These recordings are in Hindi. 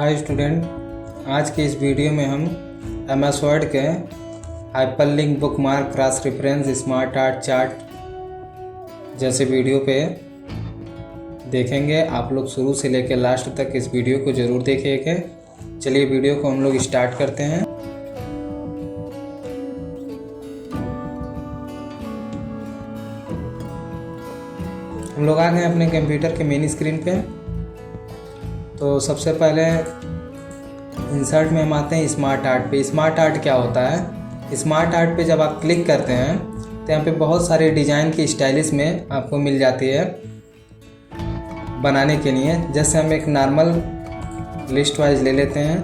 हाय स्टूडेंट, आज के इस वीडियो में हम MS वर्ड के hyperlink, bookmark, cross reference, smart art, chart जैसे वीडियो पे देखेंगे। आप लोग शुरू से लेकर लास्ट तक इस वीडियो को ज़रूर देखिएगा। चलिए वीडियो को हम लोग स्टार्ट करते हैं। हम लोग आ गए अपने कंप्यूटर के मेन स्क्रीन पे। तो सबसे पहले इंसर्ट में हम आते हैं स्मार्ट आर्ट पे। स्मार्ट आर्ट क्या होता है? स्मार्ट आर्ट पे जब आप क्लिक करते हैं तो यहाँ पे बहुत सारे डिज़ाइन की स्टाइलिश में आपको मिल जाती है बनाने के लिए। जैसे हम एक नॉर्मल लिस्ट वाइज ले लेते हैं।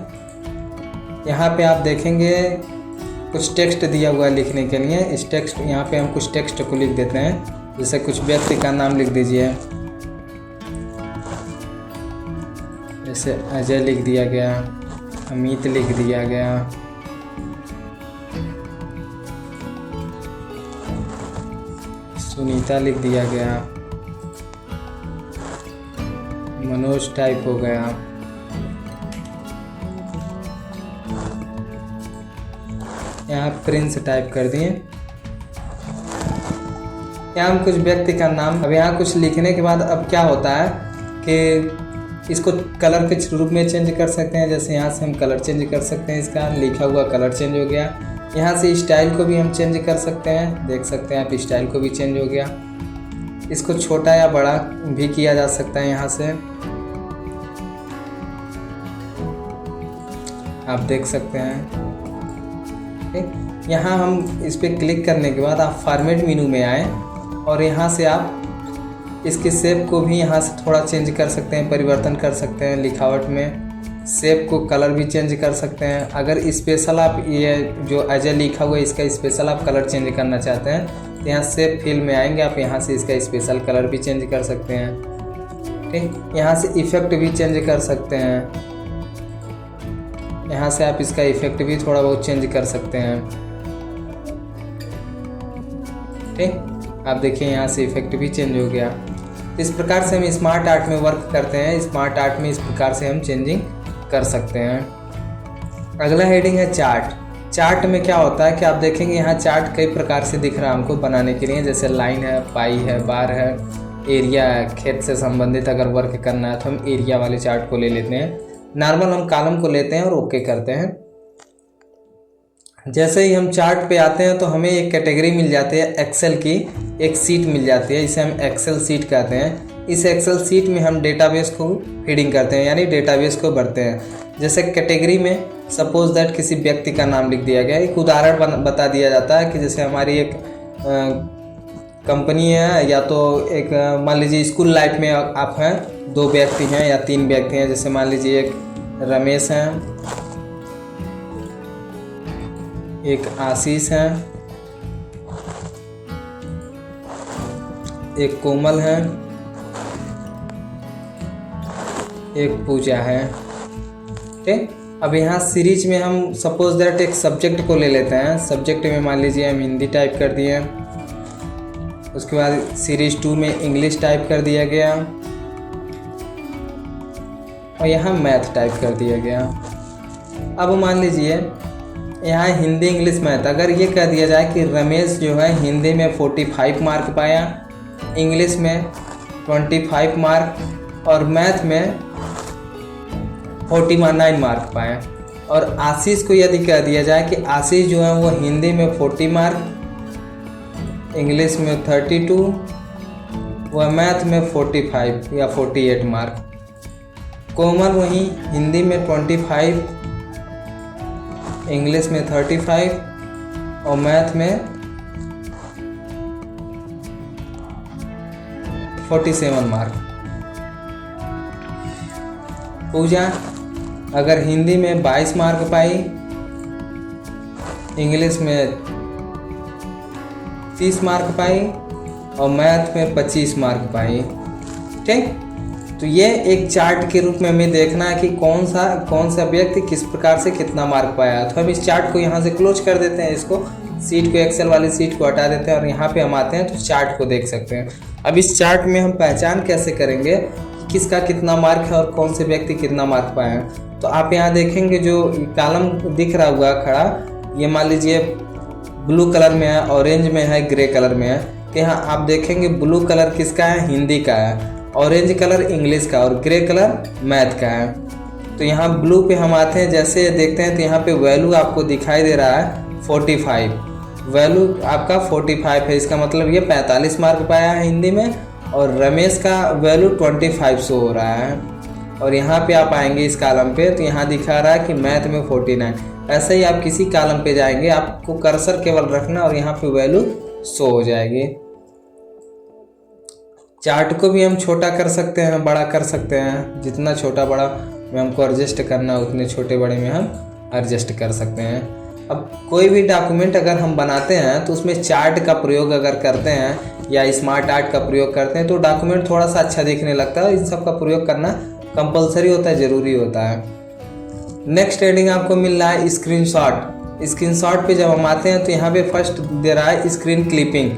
यहाँ पे आप देखेंगे कुछ टेक्स्ट दिया हुआ है लिखने के लिए। इस टेक्स्ट यहाँ पे हम कुछ टेक्स्ट को लिख देते हैं। जैसे कुछ व्यक्ति का नाम लिख दीजिए, जैसे अजय लिख दिया गया, अमित लिख दिया गया, सुनीता लिख दिया गया, मनोज टाइप हो गया, यहाँ प्रिंस टाइप कर दिए। यहाँ हम कुछ व्यक्ति का नाम, अब यहाँ कुछ लिखने के बाद अब क्या होता है कि इसको कलर के रूप में चेंज कर सकते हैं। जैसे यहाँ से हम कलर चेंज कर सकते हैं, इसका लिखा हुआ कलर चेंज हो गया। यहाँ से स्टाइल को भी हम चेंज कर सकते हैं, देख सकते हैं आप, स्टाइल को भी चेंज हो गया। इसको छोटा या बड़ा भी किया जा सकता है। यहाँ से आप देख सकते हैं। ठीक, यहाँ हम इस पर क्लिक करने के बाद आप फॉर्मेट मेनू में आए और यहाँ से आप इसके शेप को भी यहाँ से थोड़ा चेंज कर सकते हैं, परिवर्तन कर सकते हैं। लिखावट में शेप को कलर भी चेंज कर सकते हैं। अगर स्पेशल आप ये जो अजय लिखा हुआ है इसका स्पेशल आप कलर चेंज करना चाहते हैं तो यहाँ शेप फिल में आएंगे, आप यहाँ से इसका स्पेशल कलर भी चेंज कर सकते हैं। ठीक, यहाँ से इफ़ेक्ट भी चेंज कर सकते हैं। यहाँ से आप इसका इफ़ेक्ट भी थोड़ा बहुत चेंज कर सकते हैं। ठीक, आप देखिए यहाँ से इफ़ेक्ट भी चेंज हो गया। इस प्रकार से हम स्मार्ट आर्ट में वर्क करते हैं। स्मार्ट आर्ट में इस प्रकार से हम चेंजिंग कर सकते हैं। अगला हेडिंग है चार्ट। चार्ट में क्या होता है कि आप देखेंगे यहाँ चार्ट कई प्रकार से दिख रहा है हमको बनाने के लिए। जैसे लाइन है, पाई है, बार है, एरिया है। खेत से संबंधित अगर वर्क करना है तो हम एरिया वाले चार्ट को ले लेते हैं। नॉर्मल हम कॉलम को लेते हैं और ओके करते हैं। जैसे ही हम चार्ट पे आते हैं तो हमें एक कैटेगरी मिल जाती है, एक्सेल की एक सीट मिल जाती है। इसे हम एक्सेल सीट कहते हैं। इस एक्सेल सीट में हम डेटाबेस को फीडिंग करते हैं, यानी डेटाबेस को भरते हैं। जैसे कैटेगरी में सपोज दैट किसी व्यक्ति का नाम लिख दिया गया। एक उदाहरण बता दिया जाता है कि जैसे हमारी एक कंपनी है, या तो एक मान लीजिए स्कूल लाइफ में आप हैं, 2 व्यक्ति हैं या 3 व्यक्ति हैं। जैसे मान लीजिए एक रमेश हैं, एक आशीष है, एक कोमल है, एक पूजा है। ठीक, अब यहाँ सीरीज में हम सपोज दैट एक सब्जेक्ट को ले लेते हैं। सब्जेक्ट में मान लीजिए हम हिंदी टाइप कर दिए। उसके बाद सीरीज 2 में इंग्लिश टाइप कर दिया गया और यहाँ मैथ टाइप कर दिया गया। अब मान लीजिए यहाँ हिंदी, इंग्लिश, मैथ। अगर ये कह दिया जाए कि रमेश जो है हिंदी में 45 मार्क पाया, इंग्लिश में 25 मार्क और मैथ में 49 मार्क पाए। और आशीष को यदि कह दिया जाए कि आशीष जो है वो हिंदी में 40 मार्क, इंग्लिश में 32 व मैथ में 45 या 48 मार्क। कोमल वहीं हिंदी में 25, इंग्लिश में 35 और मैथ में 47 मार्क। पूजा अगर हिंदी में 22 मार्क पाई, इंग्लिश में 30 मार्क पाई और मैथ में 25 मार्क पाई। ठीक, तो ये एक चार्ट के रूप में हमें देखना है कि कौन सा व्यक्ति किस प्रकार से कितना मार्क पाया। तो हम इस चार्ट को यहाँ से क्लोज कर देते हैं। इसको सीट को, एक्सेल वाली सीट को हटा देते हैं और यहाँ पे हम आते हैं तो चार्ट को देख सकते हैं। अब इस चार्ट में हम पहचान कैसे करेंगे किसका कितना मार्क है और कौन से व्यक्ति कितना मार्क पाए हैं। तो आप यहाँ देखेंगे जो कॉलम दिख रहा हुआ खड़ा, ये मान लीजिए ब्लू कलर में है, ऑरेंज में है, ग्रे कलर में है। तो यहाँ आप देखेंगे ब्लू कलर किसका है, हिंदी का है, ऑरेंज कलर इंग्लिश का और ग्रे कलर मैथ का है। तो यहाँ ब्लू पे हम आते हैं, जैसे देखते हैं तो यहाँ पे वैल्यू आपको दिखाई दे रहा है 45, वैल्यू आपका 45 है। इसका मतलब ये 45 मार्क पाया है हिंदी में, और रमेश का वैल्यू 25 शो हो रहा है। और यहाँ पे आप आएंगे इस कॉलम पे तो यहाँ दिखा रहा है कि मैथ में 49। ऐसे ही आप किसी कॉलम पे जाएंगे, आपको कर्सर केवल रखना और यहाँ पे वैल्यू शो हो जाएगी। चार्ट को भी हम छोटा कर सकते हैं, बड़ा कर सकते हैं, जितना छोटा बड़ा में हमको एडजस्ट करना है उतने छोटे बड़े में हम एडजस्ट कर सकते हैं। अब कोई भी डॉक्यूमेंट अगर हम बनाते हैं तो उसमें चार्ट का प्रयोग अगर करते हैं या स्मार्ट आर्ट का प्रयोग करते हैं तो डॉक्यूमेंट थोड़ा सा अच्छा दिखने लगता है। इन सब का प्रयोग करना कंपलसरी होता है, ज़रूरी होता है। नेक्स्ट हेडिंग आपको मिल रहा है स्क्रीनशॉट। स्क्रीनशॉट पे जब हम आते हैं तो यहाँ पे फर्स्ट दे रहा है स्क्रीन क्लिपिंग।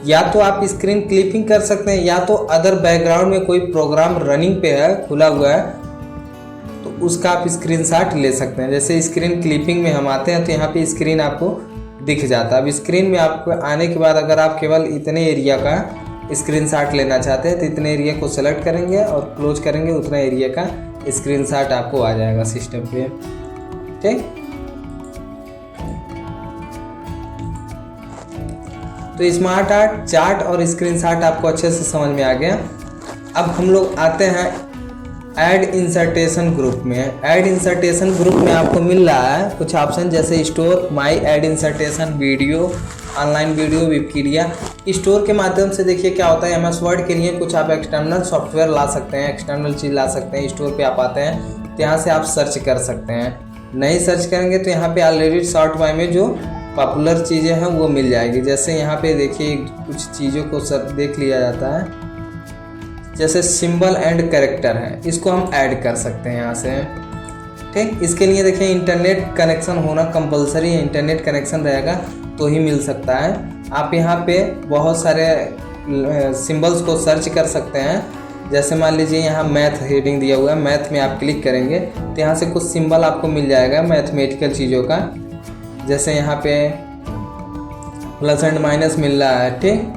या तो आप स्क्रीन क्लिपिंग कर सकते हैं या तो अदर बैकग्राउंड में कोई प्रोग्राम रनिंग पे है, खुला हुआ है, तो उसका आप स्क्रीनशॉट ले सकते हैं। जैसे स्क्रीन क्लिपिंग में हम आते हैं तो यहाँ पे स्क्रीन आपको दिख जाता है। अब स्क्रीन में आपको आने के बाद अगर आप केवल इतने एरिया का स्क्रीनशॉट लेना चाहते हैं तो इतने एरिया को सेलेक्ट करेंगे और क्लोज करेंगे, उतना एरिया का स्क्रीनशॉट आपको आ जाएगा सिस्टम पे। ठीक, तो स्मार्ट आर्ट, चार्ट और स्क्रीनशॉट आपको अच्छे से समझ में आ गया। अब हम लोग आते हैं ऐड इंसर्टेशन ग्रुप में। ऐड इंसर्टेशन ग्रुप में आपको मिल रहा है कुछ ऑप्शन, जैसे store, my add insertion, video, online video, Wikipedia. Store के माध्यम से देखिए क्या होता है, MS वर्ड के लिए कुछ आप एक्सटर्नल सॉफ्टवेयर ला सकते हैं, एक्सटर्नल चीज़ ला सकते हैं। स्टोर पे आप आते हैं तो यहाँ से आप सर्च कर सकते हैं। नहीं सर्च करेंगे तो यहाँ पे ऑलरेडी शॉर्ट बाय में जो पॉपुलर चीज़ें हैं वो मिल जाएगी। जैसे यहाँ पे देखिए कुछ चीज़ों को सब देख लिया जाता है, जैसे सिंबल एंड कैरेक्टर है, इसको हम ऐड कर सकते हैं यहाँ से। ठीक, इसके लिए देखिए इंटरनेट कनेक्शन होना कंपलसरी है, इंटरनेट कनेक्शन रहेगा तो ही मिल सकता है। आप यहाँ पे बहुत सारे सिंबल्स को सर्च कर सकते हैं। जैसे मान लीजिए यहाँ मैथ हेडिंग दिया हुआ है, मैथ में आप क्लिक करेंगे तो यहाँ से कुछ सिंबल आपको मिल जाएगा मैथमेटिकल चीज़ों का। जैसे यहाँ पे प्लस एंड माइनस मिल रहा है, ठीक,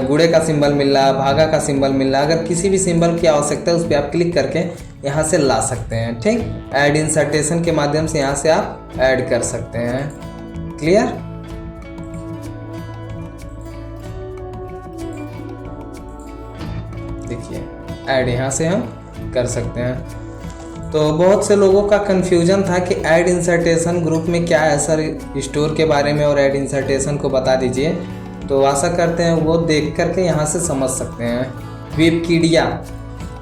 गुणे का सिंबल मिल रहा है, भागा का सिंबल मिल रहा है। अगर किसी भी सिंबल की आवश्यकता है उस पर आप क्लिक करके यहाँ से ला सकते हैं। ठीक, ऐड इंसर्टेशन के माध्यम से यहाँ से आप ऐड कर सकते हैं। क्लियर? देखिए ऐड यहाँ से हम कर सकते हैं। तो बहुत से लोगों का कन्फ्यूजन था कि ऐड इंसर्टेशन ग्रुप में क्या है सर, स्टोर के बारे में और ऐड इंसर्टेशन को बता दीजिए। तो आशा करते हैं वो देख करके यहाँ से समझ सकते हैं। विकिपीडिया,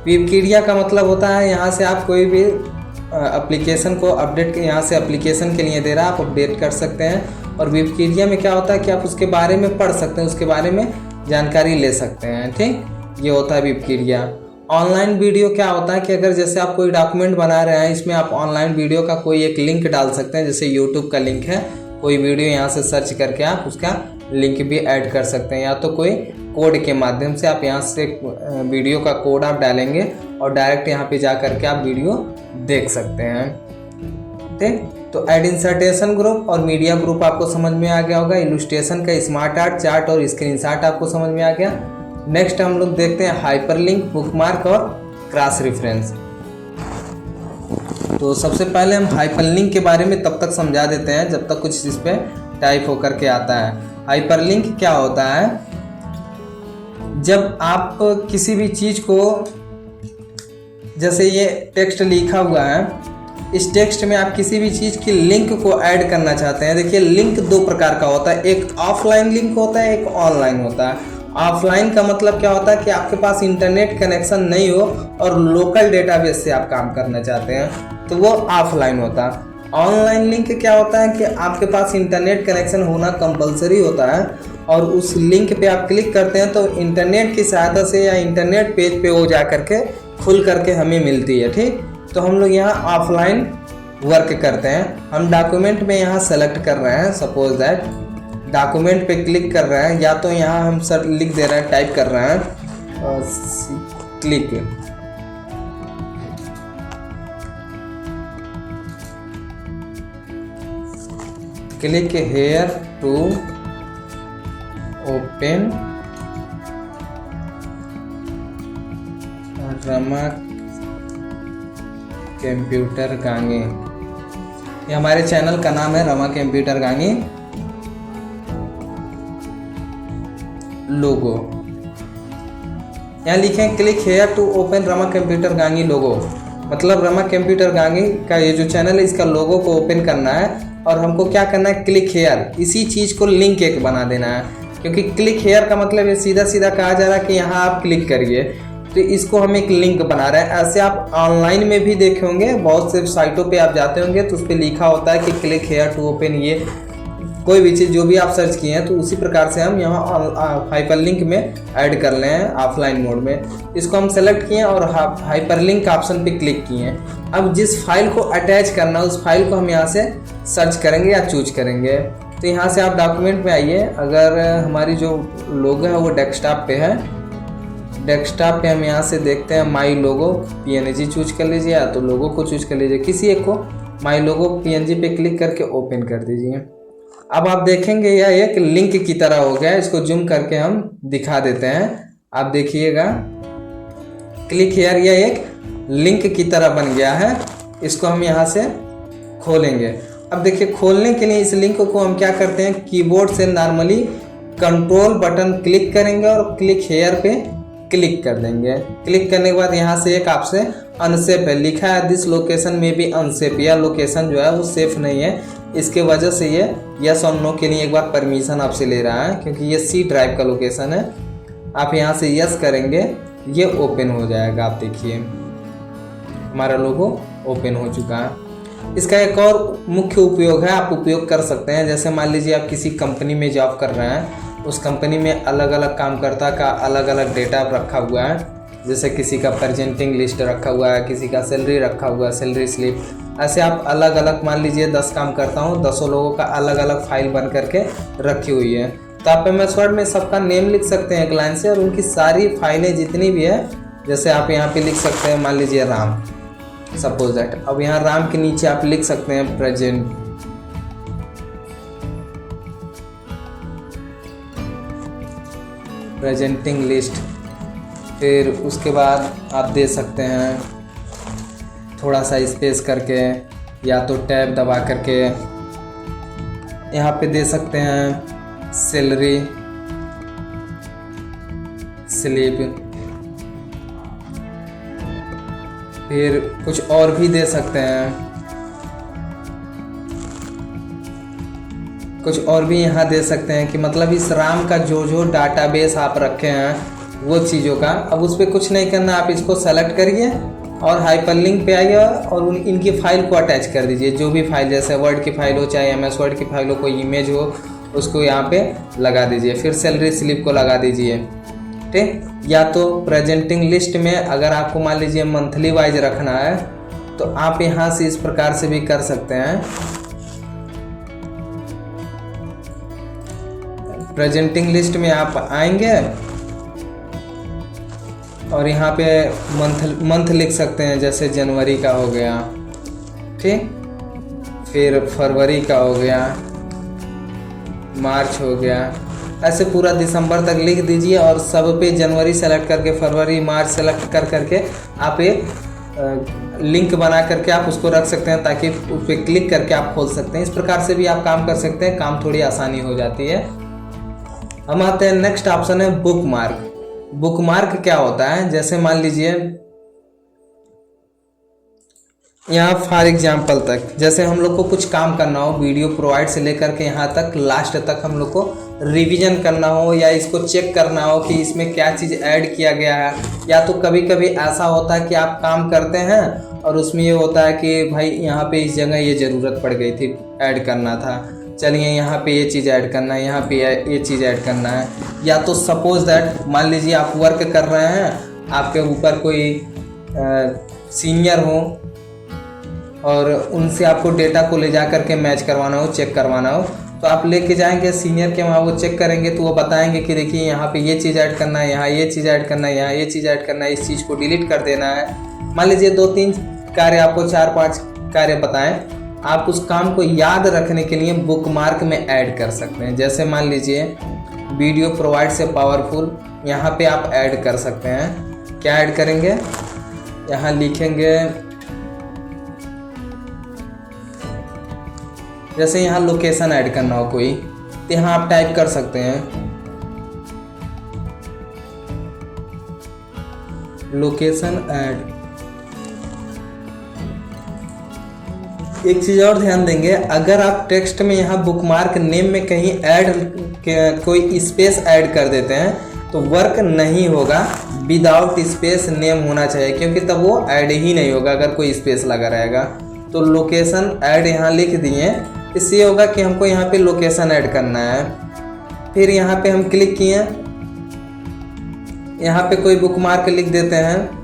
विकिपीडिया का मतलब होता है यहाँ से आप कोई भी एप्लीकेशन को अपडेट, यहाँ से एप्लीकेशन के लिए दे रहा है, आप अपडेट कर सकते हैं। और विकिपीडिया में क्या होता है कि आप उसके बारे में पढ़ सकते हैं, उसके बारे में जानकारी ले सकते हैं। ठीक, ये होता है विकिपीडिया। ऑनलाइन वीडियो क्या होता है कि अगर जैसे आप कोई डॉक्यूमेंट बना रहे हैं, इसमें आप ऑनलाइन वीडियो का कोई एक लिंक डाल सकते हैं। जैसे यूट्यूब का लिंक है, कोई वीडियो यहाँ से सर्च करके आप उसका लिंक भी ऐड कर सकते हैं। या तो कोई कोड के माध्यम से आप यहाँ से वीडियो का कोड आप डालेंगे और डायरेक्ट यहाँ पे जा करके आप वीडियो देख सकते हैं। ठीक, तो ऐड इंसर्टेशन ग्रुप और मीडिया ग्रुप आपको समझ में आ गया होगा। इलस्ट्रेशन का स्मार्ट आर्ट, चार्ट और स्क्रीनशॉट आपको समझ में आ गया। नेक्स्ट हम लोग देखते हैं हाइपरलिंक, बुकमार्क और क्रॉस रेफरेंस। तो सबसे पहले हम हाइपरलिंक के बारे में तब तक समझा देते हैं जब तक कुछ इस पे टाइप होकर के आता है। हाइपरलिंक क्या होता है, जब आप किसी भी चीज़ को, जैसे ये टेक्स्ट लिखा हुआ है, इस टेक्स्ट में आप किसी भी चीज़ की लिंक को ऐड करना चाहते हैं। देखिए लिंक दो प्रकार का होता है, एक ऑफलाइन लिंक होता है, एक ऑनलाइन होता है। ऑफलाइन का मतलब क्या होता है कि आपके पास इंटरनेट कनेक्शन नहीं हो और लोकल डेटाबेस से आप काम करना चाहते हैं, तो वो ऑफलाइन होता है। ऑनलाइन लिंक क्या होता है कि आपके पास इंटरनेट कनेक्शन होना कंपलसरी होता है और उस लिंक पे आप क्लिक करते हैं तो इंटरनेट की सहायता से या इंटरनेट पेज पे वो जा करके खुल करके हमें मिलती है। ठीक, तो हम लोग यहाँ ऑफलाइन वर्क करते हैं। हम डॉक्यूमेंट में यहाँ सेलेक्ट कर रहे हैं, सपोज दैट डॉक्यूमेंट पे क्लिक कर रहे हैं, या तो यहाँ हम सर लिख दे रहे हैं, टाइप कर रहे हैं click, click here to open Rama computer Gangi. ये हमारे चैनल का नाम है रमा कंप्यूटर गांगी लोगो। यहाँ लिखें click here to open Rama computer Gangi logo, मतलब रमा कंप्यूटर गांगी का ये जो चैनल है इसका लोगो को ओपन करना है और हमको क्या करना है, क्लिक हेयर, इसी चीज़ को लिंक एक बना देना है। क्योंकि क्लिक हेयर का मतलब ये सीधा सीधा कहा जा रहा है कि यहाँ आप क्लिक करिए, तो इसको हम एक लिंक बना रहे हैं। ऐसे आप ऑनलाइन में भी देखे होंगे, बहुत से साइटों पे आप जाते होंगे तो उस पर लिखा होता है कि क्लिक हेयर टू ओपन, ये कोई भी चीज़ जो भी आप सर्च किए हैं, तो उसी प्रकार से हम यहाँ हाइपरलिंक में ऐड कर ले हैं ऑफलाइन मोड में। इसको हम सेलेक्ट किए और हाइपरलिंक ऑप्शन पे क्लिक किए। अब जिस फाइल को अटैच करना है उस फाइल को हम यहाँ से सर्च करेंगे या चूज करेंगे। तो यहाँ से आप डॉक्यूमेंट में आइए, अगर हमारी जो लोगो है वो डेस्कटॉप पे है, डेस्कटॉप पे हम यहाँ से देखते हैं माई लोगो PNG चूज कर लीजिए, या तो लोगो को चूज कर लीजिए, किसी एक को माई लोगो PNG पे क्लिक करके ओपन कर दीजिए। अब आप देखेंगे यह एक लिंक की तरह हो गया है। इसको जूम करके हम दिखा देते हैं, आप देखिएगा क्लिक हेयर, यह एक लिंक की तरह बन गया है। इसको हम यहाँ से खोलेंगे। अब देखिए खोलने के लिए इस लिंक को हम क्या करते हैं, कीबोर्ड से नॉर्मली कंट्रोल बटन क्लिक करेंगे और क्लिक हेयर पे क्लिक कर देंगे। क्लिक करने के बाद यहाँ से एक आपसे अनसेफ है लिखा है, दिस लोकेशन में भी अनसेफ, यह लोकेशन जो है वो सेफ नहीं है। इसके वजह से ये यस और नो के लिए एक बार परमिशन आपसे ले रहा है, क्योंकि ये C ड्राइव का लोकेशन है। आप यहाँ से यस करेंगे, ये ओपन हो जाएगा। आप देखिए हमारा लोगो ओपन हो चुका है। इसका एक और मुख्य उपयोग है, आप उपयोग कर सकते हैं। जैसे मान लीजिए आप किसी कंपनी में जॉब कर रहे हैं, उस कंपनी में अलग अलग कामकर्ता का अलग अलग डेटा रखा हुआ है। जैसे किसी का प्रेजेंटिंग लिस्ट रखा हुआ है, किसी का सैलरी रखा हुआ है, सैलरी स्लिप। ऐसे आप अलग अलग मान लीजिए 10 काम करता हूँ, 10 लोगों का अलग अलग फाइल बन करके रखी हुई है। तो आप MS वर्ड में सबका नेम लिख सकते हैं एक लाइन से, और उनकी सारी फाइलें जितनी भी है, जैसे आप यहाँ पे लिख सकते हैं मान लीजिए राम, सपोज दैट। अब यहाँ राम के नीचे आप लिख सकते हैं प्रेजेंटिंग लिस्ट। फिर उसके बाद आप दे सकते हैं थोड़ा सा स्पेस करके, या तो टैब दबा करके यहाँ पे दे सकते हैं सैलरी स्लिप। फिर कुछ और भी दे सकते हैं, कुछ और भी यहाँ दे सकते हैं कि मतलब इस राम का जो जो डाटाबेस आप रखे हैं वो चीज़ों का। अब उस पर कुछ नहीं करना, आप इसको सेलेक्ट करिए और हाइपरलिंक पे आइए और इनकी फाइल को अटैच कर दीजिए। जो भी फाइल, जैसे वर्ड की फाइल हो, चाहे MS वर्ड की फाइल हो, कोई इमेज हो, उसको यहाँ पे लगा दीजिए। फिर सैलरी स्लिप को लगा दीजिए, ठीक। या तो प्रेजेंटिंग लिस्ट में अगर आपको मान लीजिए मंथली वाइज रखना है, तो आप यहाँ से इस प्रकार से भी कर सकते हैं। प्रेजेंटिंग लिस्ट में आप आएंगे और यहाँ पे मंथ लिख सकते हैं, जैसे जनवरी का हो गया, ठीक। फिर फरवरी का हो गया, मार्च हो गया, ऐसे पूरा दिसंबर तक लिख दीजिए। और सब पे जनवरी सेलेक्ट करके, फरवरी, मार्च सेलेक्ट कर करके आप एक लिंक बना करके आप उसको रख सकते हैं, ताकि उस पर क्लिक करके आप खोल सकते हैं। इस प्रकार से भी आप काम कर सकते हैं, काम थोड़ी आसानी हो जाती है। हम आते हैं नेक्स्ट ऑप्शन है बुकमार्क। बुकमार्क क्या होता है, जैसे मान लीजिए यहाँ फॉर एग्जाम्पल तक, जैसे हम लोग को कुछ काम करना हो, वीडियो प्रोवाइड से लेकर के यहाँ तक लास्ट तक हम लोग को रिवीजन करना हो, या इसको चेक करना हो कि इसमें क्या चीज़ ऐड किया गया है। या तो कभी कभी ऐसा होता है कि आप काम करते हैं और उसमें ये होता है कि भाई यहाँ पे इस जगह ये ज़रूरत पड़ गई थी, ऐड करना था, चलिए यहाँ पे ये चीज़ ऐड करना है, यहाँ पे ये चीज़ ऐड करना है। या तो सपोज दैट मान लीजिए आप वर्क कर रहे हैं, आपके ऊपर कोई सीनियर हो और उनसे आपको डेटा को ले जा करके मैच करवाना हो, चेक करवाना हो, तो आप लेके जाएंगे सीनियर के वहाँ, वो चेक करेंगे तो वो बताएंगे कि देखिए यहाँ पे ये चीज़ ऐड करना है, यहाँ ये चीज़ ऐड करना है, यहाँ ये चीज़ ऐड करना है, इस चीज़ को डिलीट कर देना है। मान लीजिए 2-3 कार्य आपको 4-5 कार्य बताएं, आप उस काम को याद रखने के लिए बुकमार्क में ऐड कर सकते हैं। जैसे मान लीजिए वीडियो प्रोवाइड्स ए पावरफुल, यहाँ पे आप ऐड कर सकते हैं। क्या ऐड करेंगे, यहाँ लिखेंगे, जैसे यहाँ लोकेशन ऐड करना हो कोई, तो यहाँ आप टाइप कर सकते हैं लोकेशन ऐड। एक चीज़ और ध्यान देंगे, अगर आप टेक्स्ट में यहाँ बुकमार्क नेम में कहीं ऐड कोई स्पेस ऐड कर देते हैं तो वर्क नहीं होगा। विदाउट स्पेस नेम होना चाहिए, क्योंकि तब वो ऐड ही नहीं होगा अगर कोई स्पेस लगा रहेगा। तो लोकेशन ऐड यहाँ लिख दिए, इससे होगा कि हमको यहाँ पे लोकेशन ऐड करना है। फिर यहाँ पे हम क्लिक किए, यहाँ पे कोई बुकमार्क लिख देते हैं।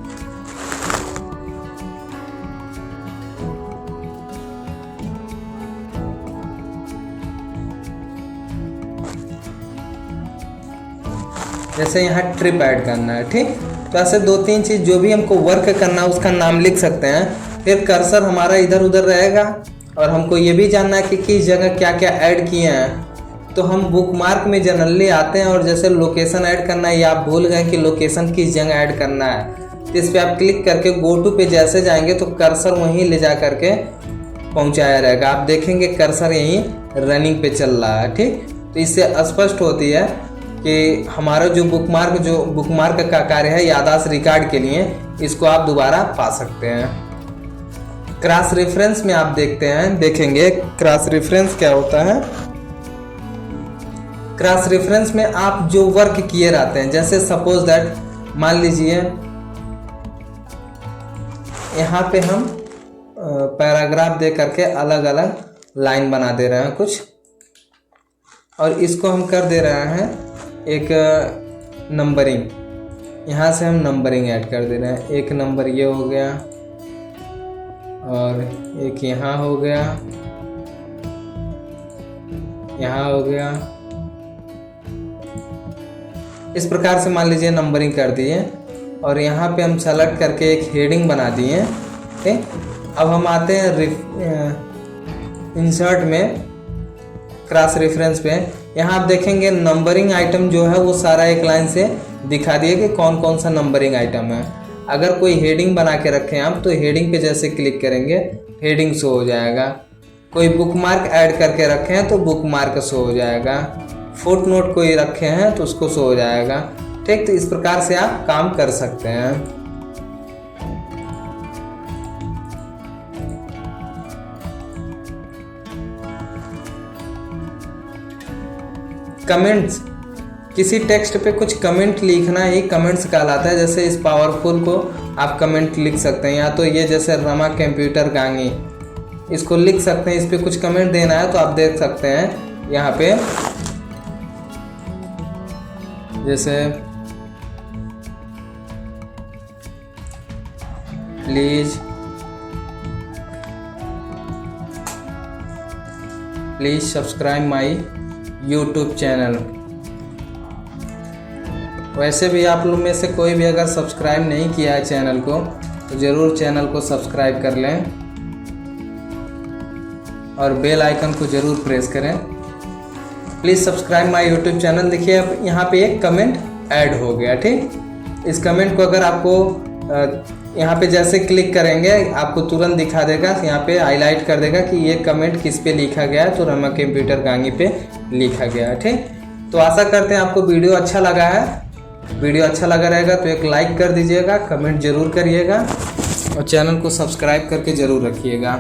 जैसे यहाँ ट्रिप ऐड करना है, ठीक। तो ऐसे 2-3 चीज़ जो भी हमको वर्क करना है उसका नाम लिख सकते हैं। फिर कर्सर हमारा इधर उधर रहेगा और हमको ये भी जानना है कि किस जगह क्या क्या ऐड किए हैं। तो हम बुकमार्क में जनरली आते हैं और जैसे लोकेशन ऐड करना है, या आप भूल गए कि लोकेशन किस जगह ऐड करना है, तो इस पर आप क्लिक करके गो टू पे जैसे जाएंगे तो कर्सर वहीं ले जा करके पहुँचाया रहेगा। आप देखेंगे कर्सर यहीं रनिंग पे चल रहा है, ठीक। तो इससे स्पष्ट होती है कि हमारा जो बुकमार्क का कार्य है याददाश्त रिकॉर्ड के लिए, इसको आप दोबारा पा सकते हैं। क्रॉस रेफरेंस में आप देखेंगे क्रॉस रेफरेंस क्या होता है। क्रॉस रेफरेंस में आप जो वर्क किए रहते हैं, जैसे सपोज दैट मान लीजिए यहाँ पे हम पैराग्राफ दे करके अलग अलग लाइन बना दे रहे हैं कुछ, और इसको हम कर दे रहे हैं एक नंबरिंग। यहाँ से हम नंबरिंग ऐड कर दे रहे हैं। एक नंबर ये हो गया और एक यहाँ हो गया, यहाँ हो गया। इस प्रकार से मान लीजिए नंबरिंग कर दिए और यहाँ पे हम सेलेक्ट करके एक हेडिंग बना दिए, ठीक। अब हम आते हैं इंसर्ट में क्रॉस रेफरेंस पे। यहाँ आप देखेंगे नंबरिंग आइटम जो है वो सारा एक लाइन से दिखा दिए कि कौन कौन सा नंबरिंग आइटम है। अगर कोई हेडिंग बना के रखें आप, तो हेडिंग पे जैसे क्लिक करेंगे हेडिंग शो हो जाएगा। कोई बुकमार्क ऐड करके रखे हैं तो बुकमार्क शो हो जाएगा। फुट नोट कोई रखे हैं तो उसको शो हो जाएगा, ठीक। तो इस प्रकार से आप काम कर सकते हैं। कमेंट्स, किसी टेक्स्ट पे कुछ कमेंट लिखना ही कमेंट्स कहलाता है। जैसे इस पावरफुल को आप कमेंट लिख सकते हैं, या तो ये जैसे रमा कंप्यूटर गांगी, इसको लिख सकते हैं। इस पे कुछ कमेंट देना है तो आप देख सकते हैं यहाँ पे, जैसे please subscribe my YouTube channel. वैसे भी आप लोग में से कोई भी अगर सब्सक्राइब नहीं किया है चैनल को, तो ज़रूर चैनल को सब्सक्राइब कर लें और बेल आइकन को ज़रूर प्रेस करें। Please subscribe my YouTube channel. देखिए अब यहाँ पे एक कमेंट ऐड हो गया, ठीक। इस कमेंट को अगर आपको यहाँ पे जैसे क्लिक करेंगे आपको तुरंत दिखा देगा, यहाँ पे हाईलाइट कर देगा कि ये कमेंट किस पे लिखा गया है, तो रमा कंप्यूटर गांगी पे लिखा गया है, ठीक। तो आशा करते हैं आपको वीडियो अच्छा लगा है। वीडियो अच्छा लगा रहेगा तो एक लाइक कर दीजिएगा, कमेंट ज़रूर करिएगा और चैनल को सब्सक्राइब करके ज़रूर रखिएगा।